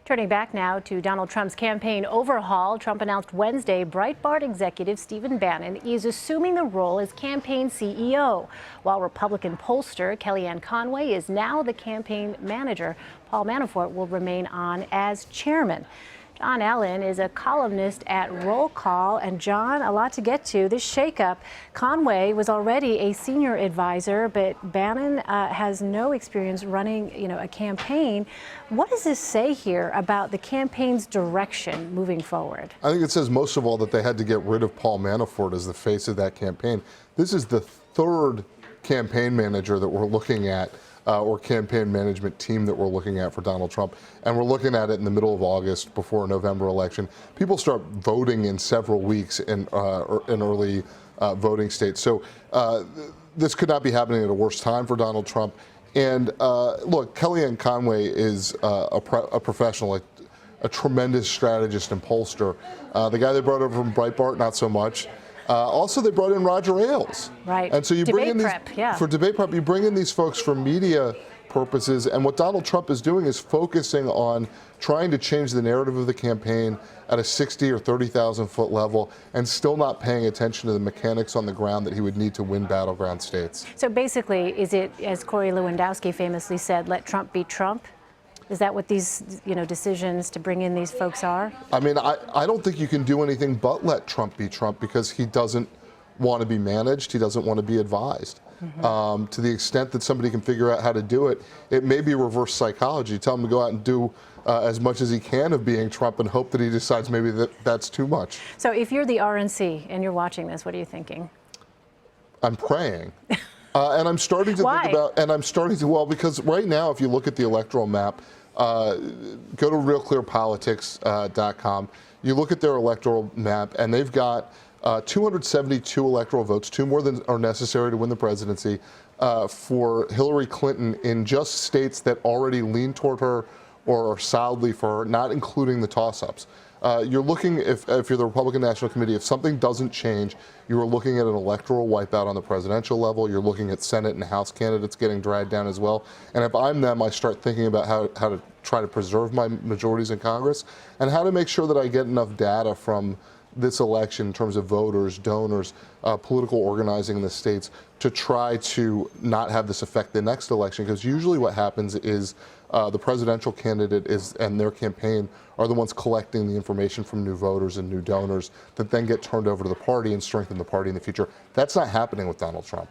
Turning back now to Donald Trump's campaign overhaul, Trump announced Wednesday Breitbart executive Stephen Bannon is assuming the role as campaign CEO, while Republican pollster Kellyanne Conway is now the campaign manager. Paul Manafort will remain on as chairman. Jon Allen is a columnist at Roll Call. And John, a lot to get to. This shakeup, Conway was already a senior advisor, but Bannon has no experience running, a campaign. What does this say here about the campaign's direction moving forward? I think it says most of all that they had to get rid of Paul Manafort as the face of that campaign. This is the third campaign manager that we're looking at, or campaign management team that we're looking at for Donald Trump. And we're looking at it in the middle of August before a November election. People start voting in several weeks in early voting states. So this could not be happening at a worse time for Donald Trump. And look, Kellyanne Conway is a professional, a tremendous strategist and pollster. The guy they brought over from Breitbart, not so much. Also, they brought in Roger Ailes. Right. And so you bring in these, for debate prep, you bring in these folks for media purposes. And what Donald Trump is doing is focusing on trying to change the narrative of the campaign at a 60 or 30,000 foot level and still not paying attention to the mechanics on the ground that he would need to win battleground states. So basically, is it, as Corey Lewandowski famously said, let Trump be Trump? Is that what these, decisions to bring in these folks are? I mean, I don't think you can do anything but let Trump be Trump because he doesn't want to be managed. He doesn't want to be advised. To the extent that somebody can figure out how to do it, it may be reverse psychology. Tell him to go out and do as much as he can of being Trump and hope that he decides maybe that's too much. So if you're the RNC and you're watching this, what are you thinking? I'm praying. And I'm starting to think about, well, because right now, if you look at the electoral map, go to realclearpolitics.com, you look at their electoral map, and they've got 272 electoral votes, 2 more than are necessary to win the presidency, for Hillary Clinton in just states that already lean toward her or are solidly for her, not including the toss-ups. You're looking, if you're the Republican National Committee, if something doesn't change, you are looking at an electoral wipeout on the presidential level. You're looking at Senate and House candidates getting dragged down as well. And if I'm them, I start thinking about how to try to preserve my majorities in Congress and how to make sure that I get enough data from this election in terms of voters, donors, political organizing in the states to try to not have this affect the next election. Because usually what happens is the presidential candidate and their campaign are the ones collecting the information from new voters and new donors that then get turned over to the party and strengthen the party in the future. That's not happening with Donald Trump.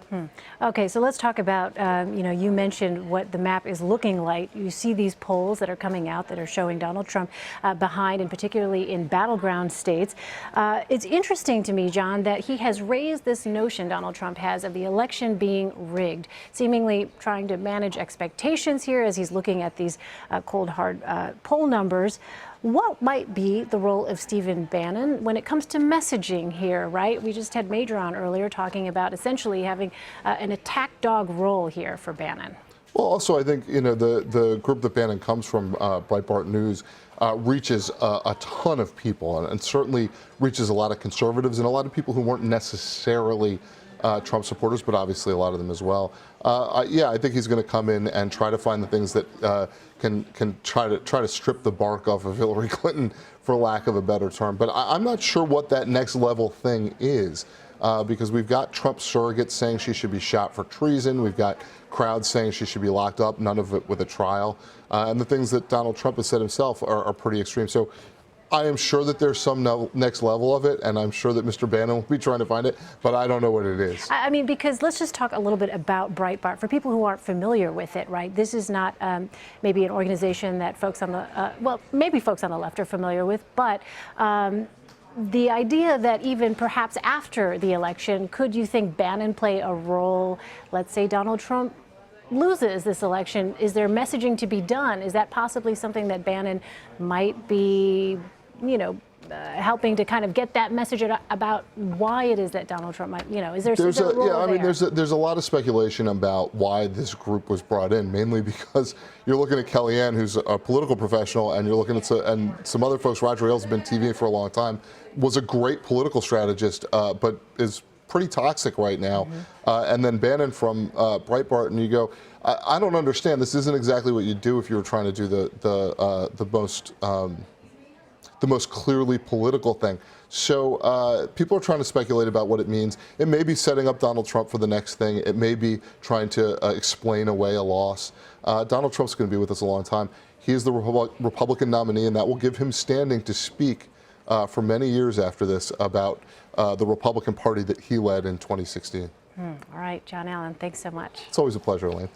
Okay, so let's talk about, you mentioned what the map is looking like. You see these polls that are coming out that are showing Donald Trump behind, and particularly in battleground states. It's interesting to me, John, that he has raised this notion, Donald Trump has, of the election being rigged, seemingly trying to manage expectations here as he's looking at these cold, hard poll numbers. What might be the role of Stephen Bannon when it comes to messaging here, right? We just had Major on earlier talking about essentially having an attack dog role here for Bannon. Well, also, I think, the group that Bannon comes from, Breitbart News, reaches a ton of people and certainly reaches a lot of conservatives and a lot of people who weren't necessarily Trump supporters, but obviously a lot of them as well. Yeah, I think he's going to come in and try to find the things that can try to strip the bark off of Hillary Clinton, for lack of a better term. But I'm not sure what that next level thing is, because we've got Trump surrogates saying she should be shot for treason. We've got crowds saying she should be locked up, none of it with a trial. And the things that Donald Trump has said himself are pretty extreme. So I am sure that there's some next level of it, and I'm sure that Mr. Bannon will be trying to find it, but I don't know what it is. I mean, because let's just talk a little bit about Breitbart. For people who aren't familiar with it, right, this is not maybe an organization that folks on the, well, maybe folks on the left are familiar with, but the idea that even perhaps after the election, could you think Bannon play a role? Let's say Donald Trump loses this election. Is there messaging to be done? Is that possibly something that Bannon might be, helping to kind of get that message about why it is that Donald Trump might, is there a role yeah, I mean, there's a lot of speculation about why this group was brought in, mainly because you're looking at Kellyanne, who's a political professional, and you're looking at some other folks. Roger Ailes has been TV for a long time, was a great political strategist, but is pretty toxic right now. And then Bannon from Breitbart, and you go, I don't understand. This isn't exactly what you do if you were trying to do the most clearly political thing. So people are trying to speculate about what it means. It may be setting up Donald Trump for the next thing. It may be trying to explain away a loss. Donald Trump's going to be with us a long time. He is the Republican nominee, and that will give him standing to speak for many years after this about the Republican Party that he led in 2016. All right, Jon Allen, thanks so much. It's always a pleasure, Elaine.